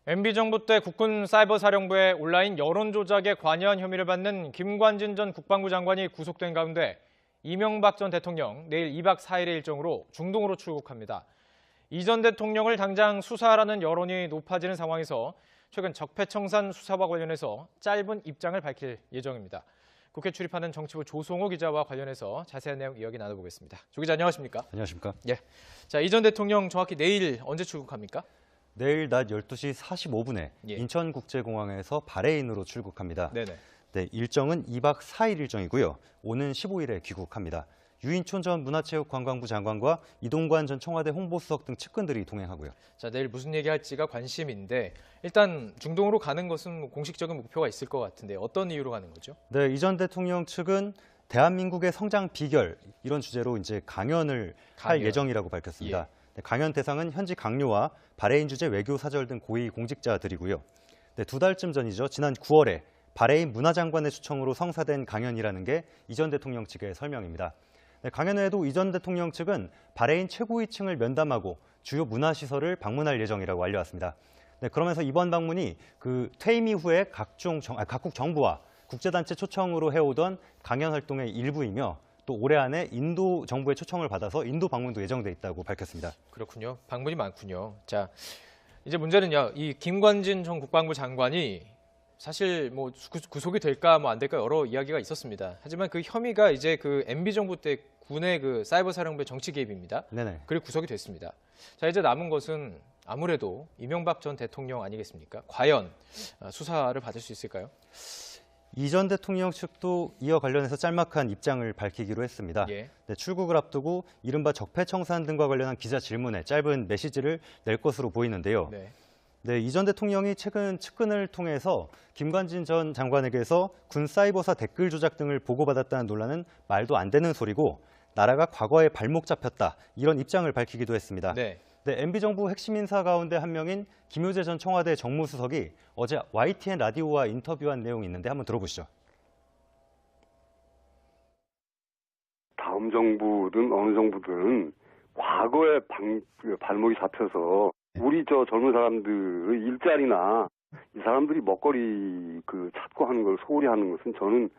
MB정부 때 국군 사이버사령부의 온라인 여론조작에 관여한 혐의를 받는 김관진 전 국방부 장관이 구속된 가운데 이명박 전 대통령 내일 2박 4일의 일정으로 중동으로 출국합니다. 이 전 대통령을 당장 수사하라는 여론이 높아지는 상황에서 최근 적폐청산 수사와 관련해서 짧은 입장을 밝힐 예정입니다. 국회 출입하는 정치부 조성호 기자와 관련해서 자세한 내용 이야기 나눠보겠습니다. 조 기자 안녕하십니까? 안녕하십니까? 예. 자, 이 전 대통령 정확히 내일 언제 출국합니까? 내일 낮 12시 45분에 예. 인천국제공항에서 바레인으로 출국합니다. 네네. 네, 일정은 2박 4일 일정이고요. 오는 15일에 귀국합니다. 유인촌 전 문화체육관광부 장관과 이동관 전 청와대 홍보수석 등 측근들이 동행하고요. 자, 내일 무슨 얘기할지가 관심인데 일단 중동으로 가는 것은 공식적인 목표가 있을 것 같은데 어떤 이유로 가는 거죠? 네, 이 전 대통령 측은 대한민국의 성장 비결 이런 주제로 이제 강연을 할 예정이라고 밝혔습니다. 예. 네, 강연 대상은 현지 강요와 바레인 주재 외교 사절 등 고위 공직자들이고요. 네, 2달쯤 전이죠. 지난 9월에 바레인 문화장관의 초청으로 성사된 강연이라는 게 이 전 대통령 측의 설명입니다. 네, 강연회에도 이 전 대통령 측은 바레인 최고위층을 면담하고 주요 문화시설을 방문할 예정이라고 알려왔습니다. 네, 그러면서 이번 방문이 퇴임 이후에 각국 정부와 국제단체 초청으로 해오던 강연 활동의 일부이며 또 올해 안에 인도 정부의 초청을 받아서 인도 방문도 예정돼 있다고 밝혔습니다. 그렇군요. 방문이 많군요. 자, 이제 문제는요. 이 김관진 전 국방부 장관이 사실 뭐 구속이 될까 뭐 안 될까 여러 이야기가 있었습니다. 하지만 그 혐의가 이제 MB 정부 때 군의 사이버 사령부의 정치 개입입니다. 네네. 그리고 구속이 됐습니다. 자, 이제 남은 것은 아무래도 이명박 전 대통령 아니겠습니까? 과연 수사를 받을 수 있을까요? 이 전 대통령 측도 이와 관련해서 짤막한 입장을 밝히기로 했습니다. 예. 네, 출국을 앞두고 이른바 적폐청산 등과 관련한 기자 질문에 짧은 메시지를 낼 것으로 보이는데요. 네. 네, 이 전 대통령이 최근 측근을 통해서 김관진 전 장관에게서 군 사이버사 댓글 조작 등을 보고받았다는 논란은 말도 안 되는 소리고 나라가 과거에 발목 잡혔다 이런 입장을 밝히기도 했습니다. 네. 네, MB정부 핵심 인사 가운데 한 명인 김효재 전 청와대 정무수석이 어제 YTN 라디오와 인터뷰한 내용이 있는데 한번 들어보시죠. 다음 정부든 어느 정부든 과거에 발목이 잡혀서 우리 젊은 사람들의 일자리나 이 사람들이 먹거리 찾고 하는 걸 소홀히 하는 것은 저는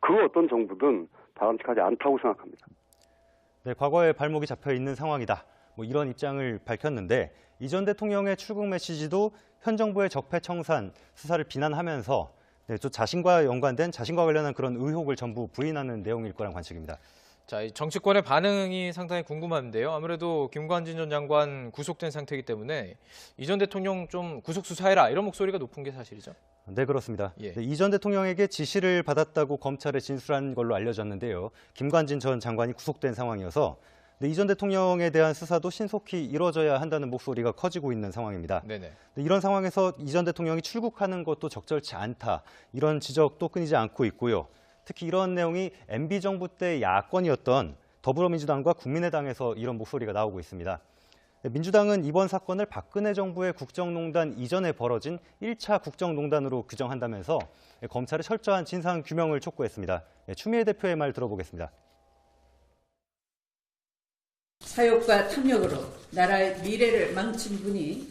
그 어떤 정부든 바람직하지 않다고 생각합니다. 네, 과거에 발목이 잡혀 있는 상황이다. 뭐 이런 입장을 밝혔는데 이 전 대통령의 출국 메시지도 현 정부의 적폐청산 수사를 비난하면서 네, 또 자신과 관련한 그런 의혹을 전부 부인하는 내용일 거란 관측입니다. 자, 정치권의 반응이 상당히 궁금한데요. 아무래도 김관진 전 장관 구속된 상태이기 때문에 이 전 대통령 좀 구속 수사해라 이런 목소리가 높은 게 사실이죠. 네, 그렇습니다. 예. 네, 이 전 대통령에게 지시를 받았다고 검찰에 진술한 걸로 알려졌는데요. 김관진 전 장관이 구속된 상황이어서 이 전 대통령에 대한 수사도 신속히 이루어져야 한다는 목소리가 커지고 있는 상황입니다. 네네. 이런 상황에서 이 전 대통령이 출국하는 것도 적절치 않다. 이런 지적도 끊이지 않고 있고요. 특히 이런 내용이 MB정부 때 야권이었던 더불어민주당과 국민의당에서 이런 목소리가 나오고 있습니다. 민주당은 이번 사건을 박근혜 정부의 국정농단 이전에 벌어진 1차 국정농단으로 규정한다면서 검찰의 철저한 진상규명을 촉구했습니다. 추미애 대표의 말 들어보겠습니다. 사욕과 탐욕으로 나라의 미래를 망친 분이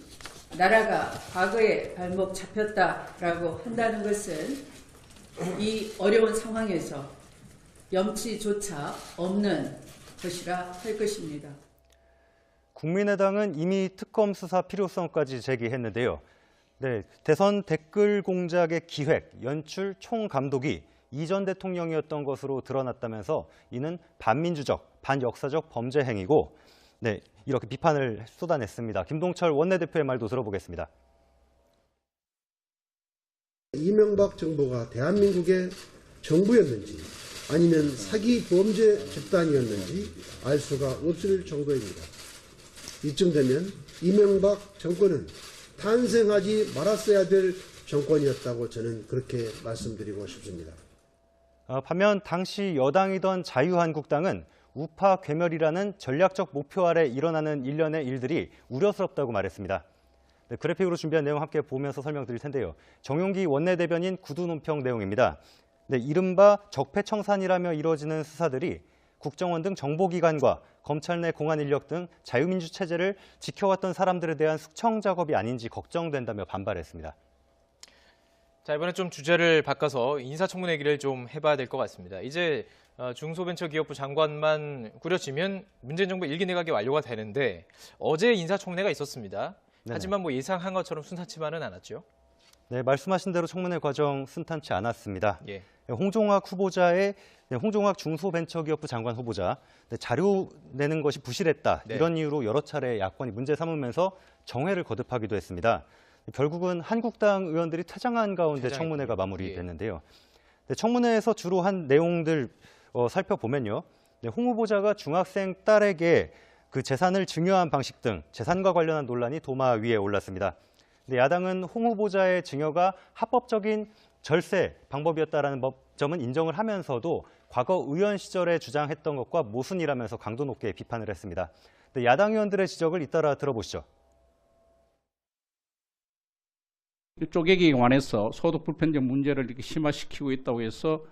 나라가 과거에 발목 잡혔다라고 한다는 것은 이 어려운 상황에서 염치조차 없는 것이라 할 것입니다. 국민의당은 이미 특검 수사 필요성까지 제기했는데요. 네, 대선 댓글 공작의 기획, 연출, 총감독이 이 전 대통령이었던 것으로 드러났다면서 이는 반민주적, 반역사적 범죄 행위고 네, 이렇게 비판을 쏟아냈습니다. 김동철 원내대표의 말도 들어보겠습니다. 이명박 정부가 대한민국의 정부였는지 아니면 사기 범죄 집단이었는지 알 수가 없을 정도입니다. 이쯤 되면 이명박 정권은 탄생하지 말았어야 될 정권이었다고 저는 그렇게 말씀드리고 싶습니다. 반면 당시 여당이던 자유한국당은 우파 괴멸이라는 전략적 목표 아래 일어나는 일련의 일들이 우려스럽다고 말했습니다. 네, 그래픽으로 준비한 내용 함께 보면서 설명드릴 텐데요. 정용기 원내대변인 구두 논평 내용입니다. 네, 이른바 적폐청산이라며 이루어지는 수사들이 국정원 등 정보기관과 검찰 내 공안 인력 등 자유민주 체제를 지켜왔던 사람들에 대한 숙청 작업이 아닌지 걱정된다며 반발했습니다. 자, 이번에 좀 주제를 바꿔서 인사청문회 얘기를 좀 해봐야 될 것 같습니다. 이제 중소벤처기업부 장관만 꾸려지면 문재인 정부 1기 내각이 완료가 되는데 어제 인사청문회가 있었습니다. 네네. 하지만 뭐 예상한 것처럼 순탄치만은 않았죠. 네, 말씀하신 대로 청문회 과정 순탄치 않았습니다. 예. 홍종학 후보자의 홍종학 중소벤처기업부 장관 후보자 자료 내는 것이 부실했다. 네. 이런 이유로 여러 차례 야권이 문제 삼으면서 정회를 거듭하기도 했습니다. 결국은 한국당 의원들이 퇴장한 가운데 퇴장했군요. 청문회가 마무리됐는데요. 청문회에서 주로 한 내용들 살펴보면요. 홍 후보자가 중학생 딸에게 그 재산을 증여한 방식 등 재산과 관련한 논란이 도마 위에 올랐습니다. 야당은 홍 후보자의 증여가 합법적인 절세 방법이었다라는 점은 인정을 하면서도 과거 의원 시절에 주장했던 것과 모순이라면서 강도 높게 비판을 했습니다. 야당 의원들의 지적을 잇따라 들어보시죠. 쪼개기에 관해서 소득 불편적 문제를 이렇게 심화시키고 있다고 해서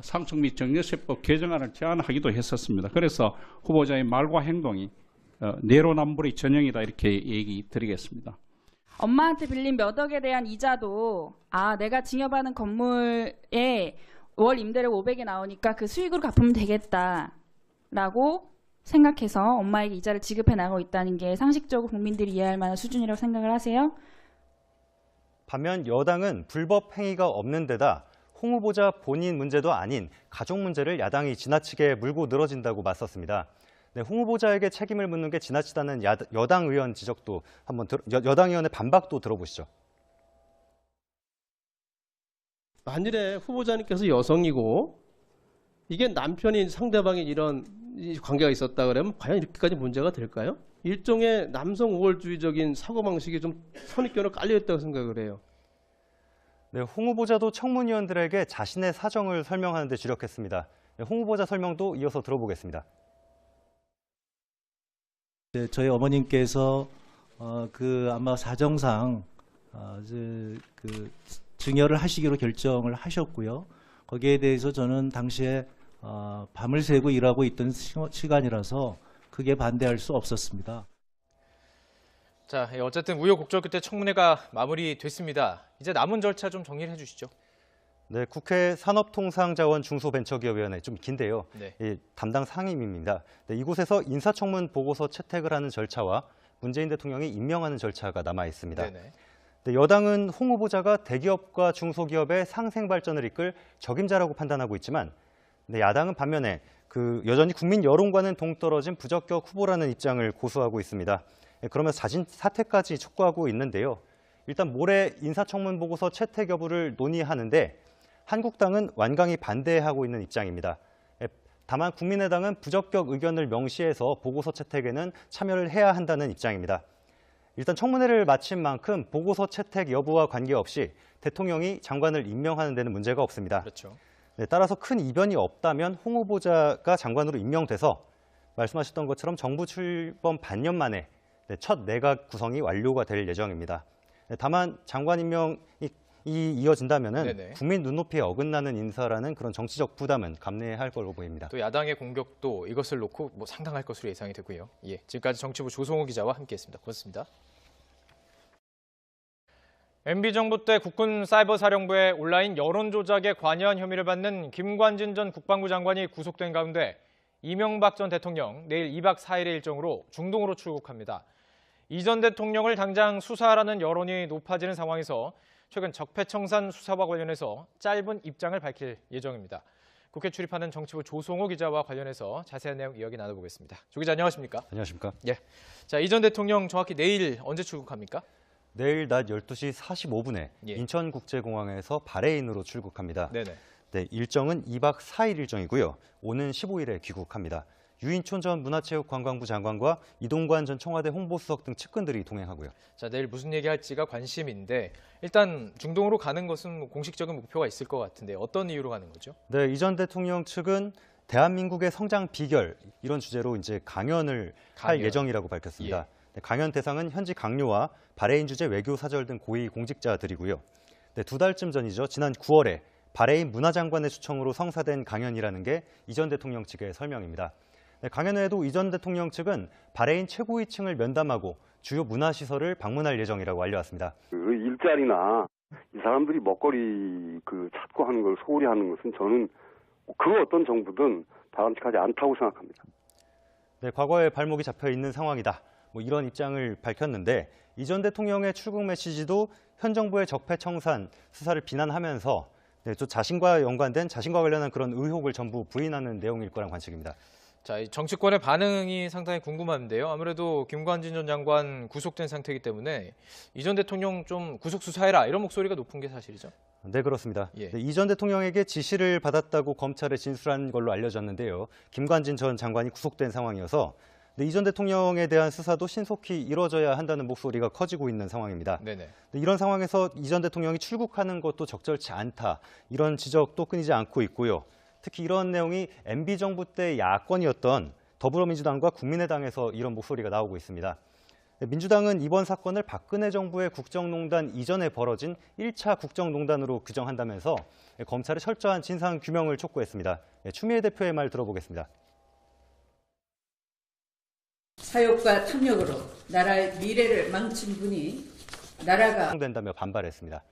상속 및 증여세법 개정안을 제안하기도 했었습니다. 그래서 후보자의 말과 행동이 내로남불의 전형이다 이렇게 얘기 드리겠습니다. 엄마한테 빌린 몇 억에 대한 이자도 내가 증여받은 건물에 월 임대료 500이 나오니까 그 수익으로 갚으면 되겠다라고 생각해서 엄마에게 이자를 지급해 나가고 있다는 게 상식적으로 국민들이 이해할 만한 수준이라고 생각을 하세요? 반면 여당은 불법 행위가 없는 데다 홍 후보자 본인 문제도 아닌 가족 문제를 야당이 지나치게 물고 늘어진다고 맞섰습니다. 홍 후보자에게 책임을 묻는 게 지나치다는 여당 의원 지적도 한번 여당 의원의 반박도 들어보시죠. 만일에 후보자님께서 여성이고 이게 남편인 상대방이 이런 관계가 있었다 그러면 과연 이렇게까지 문제가 될까요? 일종의 남성 우월주의적인 사고방식이 좀 선입견으로 깔려있다고 생각을 해요. 네, 홍 후보자도 청문위원들에게 자신의 사정을 설명하는 데 주력했습니다. 홍 후보자 설명도 이어서 들어보겠습니다. 네, 저희 어머님께서 아마 사정상 증여를 하시기로 결정을 하셨고요. 거기에 대해서 저는 당시에 밤을 새고 일하고 있던 시간이라서 크게 반대할 수 없었습니다. 자, 어쨌든 우여곡절 끝에 청문회가 마무리됐습니다. 이제 남은 절차 좀 정리를 해주시죠. 네, 국회 산업통상자원중소벤처기업위원회 좀 긴데요. 네. 담당 상임입니다. 이곳에서 인사청문 보고서 채택을 하는 절차와 문재인 대통령이 임명하는 절차가 남아 있습니다. 네네. 여당은 홍 후보자가 대기업과 중소기업의 상생 발전을 이끌 적임자라고 판단하고 있지만 야당은 반면에 여전히 국민 여론과는 동떨어진 부적격 후보라는 입장을 고수하고 있습니다. 그러면서 자진 사퇴까지 촉구하고 있는데요. 일단 모레 인사청문 보고서 채택 여부를 논의하는데 한국당은 완강히 반대하고 있는 입장입니다. 다만 국민의당은 부적격 의견을 명시해서 보고서 채택에는 참여를 해야 한다는 입장입니다. 일단 청문회를 마친 만큼 보고서 채택 여부와 관계없이 대통령이 장관을 임명하는 데는 문제가 없습니다. 그렇죠. 따라서 큰 이변이 없다면 홍 후보자가 장관으로 임명돼서 말씀하셨던 것처럼 정부 출범 반년 만에 첫 내각 구성이 완료가 될 예정입니다. 다만 장관 임명이 이어진다면 국민 눈높이에 어긋나는 인사라는 그런 정치적 부담은 감내해야 할 걸로 보입니다. 또 야당의 공격도 이것을 놓고 상당할 것으로 예상이 되고요. 예, 지금까지 정치부 조성호 기자와 함께했습니다. 고맙습니다. MB정부 때 국군 사이버사령부의 온라인 여론조작에 관여한 혐의를 받는 김관진 전 국방부 장관이 구속된 가운데 이명박 전 대통령 내일 2박 4일의 일정으로 중동으로 출국합니다. 이 전 대통령을 당장 수사하라는 여론이 높아지는 상황에서 최근 적폐청산 수사와 관련해서 짧은 입장을 밝힐 예정입니다. 국회 출입하는 정치부 조성호 기자와 관련해서 자세한 내용 이야기 나눠보겠습니다. 조 기자 안녕하십니까? 안녕하십니까? 예. 자, 이 전 대통령 정확히 내일 언제 출국합니까? 내일 낮 12시 45분에 예. 인천국제공항에서 바레인으로 출국합니다. 네네. 네, 일정은 2박 4일 일정이고요. 오는 15일에 귀국합니다. 유인촌 전 문화체육관광부 장관과 이동관 전 청와대 홍보수석 등 측근들이 동행하고요. 자, 내일 무슨 얘기할지가 관심인데 일단 중동으로 가는 것은 공식적인 목표가 있을 것 같은데 어떤 이유로 가는 거죠? 네, 이 전 대통령 측은 대한민국의 성장 비결 이런 주제로 이제 강연을 할 예정이라고 밝혔습니다. 네, 강연 대상은 현지 강요와 바레인 주재 외교 사절 등 고위 공직자들이고요. 네, 2달쯤 전이죠. 지난 9월에 바레인 문화장관의 추청으로 성사된 강연이라는 게 이 전 대통령 측의 설명입니다. 네, 강연 외에도 이 전 대통령 측은 바레인 최고위층을 면담하고 주요 문화시설을 방문할 예정이라고 알려왔습니다. 그 일자리나 이 사람들이 먹거리 찾고 하는 걸 소홀히 하는 것은 저는 그 어떤 정부든 바람직하지 않다고 생각합니다. 네, 과거에 발목이 잡혀 있는 상황이다. 이런 입장을 밝혔는데 이 전 대통령의 출국 메시지도 현 정부의 적폐청산 수사를 비난하면서 또 자신과 관련한 그런 의혹을 전부 부인하는 내용일 거란 관측입니다. 자, 이 정치권의 반응이 상당히 궁금한데요. 아무래도 김관진 전 장관 구속된 상태이기 때문에 이 전 대통령 좀 구속 수사해라 이런 목소리가 높은 게 사실이죠. 네, 그렇습니다. 예. 이 전 대통령에게 지시를 받았다고 검찰에 진술한 걸로 알려졌는데요. 김관진 전 장관이 구속된 상황이어서 이 전 대통령에 대한 수사도 신속히 이뤄져야 한다는 목소리가 커지고 있는 상황입니다. 네네. 이런 상황에서 이 전 대통령이 출국하는 것도 적절치 않다. 이런 지적도 끊이지 않고 있고요. 특히 이런 내용이 MB 정부 때 야권이었던 더불어민주당과 국민의당에서 이런 목소리가 나오고 있습니다. 민주당은 이번 사건을 박근혜 정부의 국정농단 이전에 벌어진 1차 국정농단으로 규정한다면서 검찰의 철저한 진상규명을 촉구했습니다. 추미애 대표의 말 들어보겠습니다. 사욕과 탐욕으로 나라의 미래를 망친 분이 나라가 된다며 반발했습니다.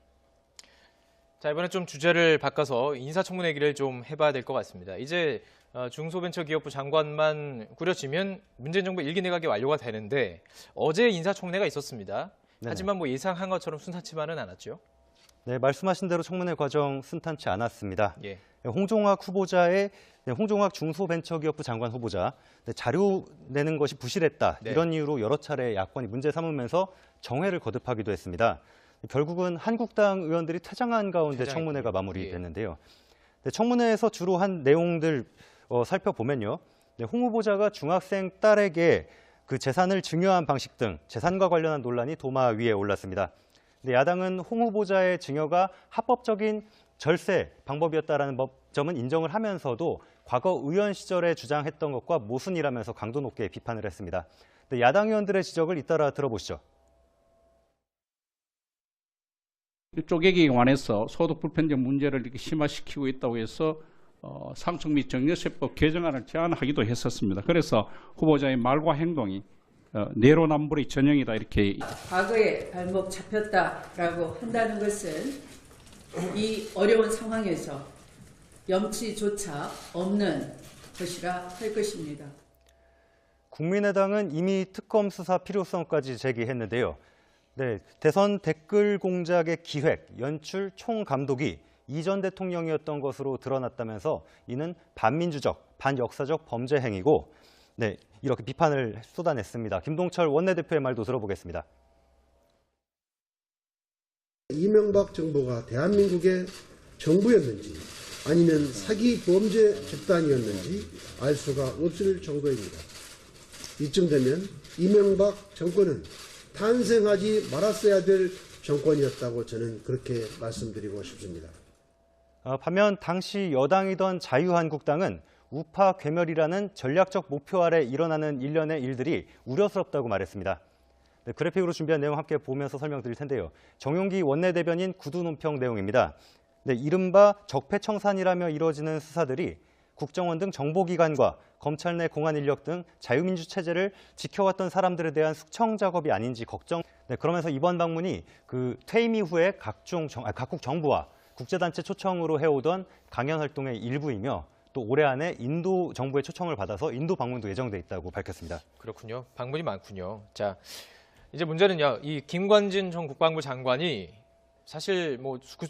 자, 이번에 좀 주제를 바꿔서 인사청문회 얘기를 좀 해봐야 될 것 같습니다. 이제 중소벤처기업부 장관만 꾸려지면 문재인 정부 1기 내각이 완료가 되는데 어제 인사청문회가 있었습니다. 네네. 하지만 예상한 것처럼 순탄치만은 않았죠. 네, 말씀하신 대로 청문회 과정 순탄치 않았습니다. 예. 홍종학 중소벤처기업부 장관 후보자 자료 내는 것이 부실했다. 네. 이런 이유로 여러 차례 야권이 문제 삼으면서 정회를 거듭하기도 했습니다. 결국은 한국당 의원들이 퇴장한 가운데 청문회가 마무리됐는데요. 네, 청문회에서 주로 한 내용들 살펴보면요. 네, 홍 후보자가 중학생 딸에게 그 재산을 증여한 방식 등 재산과 관련한 논란이 도마 위에 올랐습니다. 네, 야당은 홍 후보자의 증여가 합법적인 절세 방법이었다라는 점은 인정을 하면서도 과거 의원 시절에 주장했던 것과 모순이라면서 강도 높게 비판을 했습니다. 네, 야당 의원들의 지적을 잇따라 들어보시죠. 쪼개기에 관해서 소득 불편적 문제를 이렇게 심화시키고 있다고 해서 상속 및 증여세법 개정안을 제안하기도 했었습니다. 그래서 후보자의 말과 행동이 내로남불의 전형이다 이렇게. 과거에 발목 잡혔다라고 한다는 것은 이 어려운 상황에서 염치조차 없는 것이라 할 것입니다. 국민의당은 이미 특검 수사 필요성까지 제기했는데요. 네, 대선 댓글 공작의 기획, 연출, 총감독이 이 전 대통령이었던 것으로 드러났다면서 이는 반민주적, 반역사적 범죄 행위고 네, 이렇게 비판을 쏟아냈습니다. 김동철 원내대표의 말도 들어보겠습니다. 이명박 정부가 대한민국의 정부였는지 아니면 사기 범죄 집단이었는지 알 수가 없을 정도입니다. 이쯤 되면 이명박 정권은 탄생하지 말았어야 될 정권이었다고 저는 그렇게 말씀드리고 싶습니다. 반면 당시 여당이던 자유한국당은 우파 괴멸이라는 전략적 목표 아래 일어나는 일련의 일들이 우려스럽다고 말했습니다. 네, 그래픽으로 준비한 내용 함께 보면서 설명드릴 텐데요. 정용기 원내대변인 구두 논평 내용입니다. 네, 이른바 적폐청산이라며 이루어지는 수사들이 국정원 등 정보기관과 검찰 내 공안 인력 등 자유민주 체제를 지켜왔던 사람들에 대한 숙청 작업이 아닌지 걱정. 네, 그러면서 이번 방문이 그 퇴임 이후에 각국 정부와 국제단체 초청으로 해오던 강연 활동의 일부이며 또 올해 안에 인도 정부의 초청을 받아서 인도 방문도 예정돼 있다고 밝혔습니다. 그렇군요. 방문이 많군요. 자, 이제 문제는요. 이 김관진 전 국방부 장관이 사실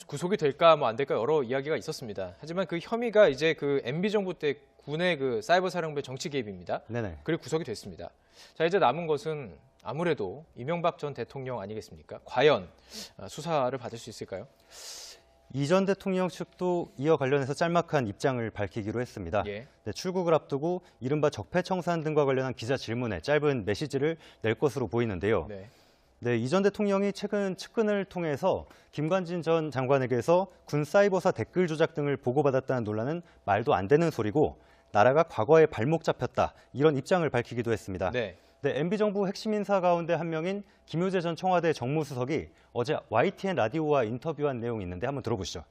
구속이 될까 안 될까 여러 이야기가 있었습니다. 하지만 그 혐의가 이제 그 MB 정부 때 군의 그 사이버 사령부의 정치 개입입니다. 네네. 그리고 구속이 됐습니다. 자, 이제 남은 것은 아무래도 이명박 전 대통령 아니겠습니까? 과연 수사를 받을 수 있을까요? 이 전 대통령 측도 이와 관련해서 짤막한 입장을 밝히기로 했습니다. 예. 네, 출국을 앞두고 이른바 적폐청산 등과 관련한 기자 질문에 짧은 메시지를 낼 것으로 보이는데요. 네. 네, 이 전 대통령이 최근 측근을 통해서 김관진 전 장관에게서 군 사이버사 댓글 조작 등을 보고받았다는 논란은 말도 안 되는 소리고 나라가 과거에 발목 잡혔다 이런 입장을 밝히기도 했습니다. 네. 네, MB 정부 핵심 인사 가운데 한 명인 김효재 전 청와대 정무수석이 어제 YTN 라디오와 인터뷰한 내용이 있는데 한번 들어보시죠.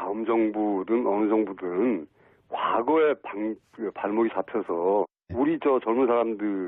다음 정부든 어느 정부든 과거에 발목이 잡혀서 우리 저 젊은 사람들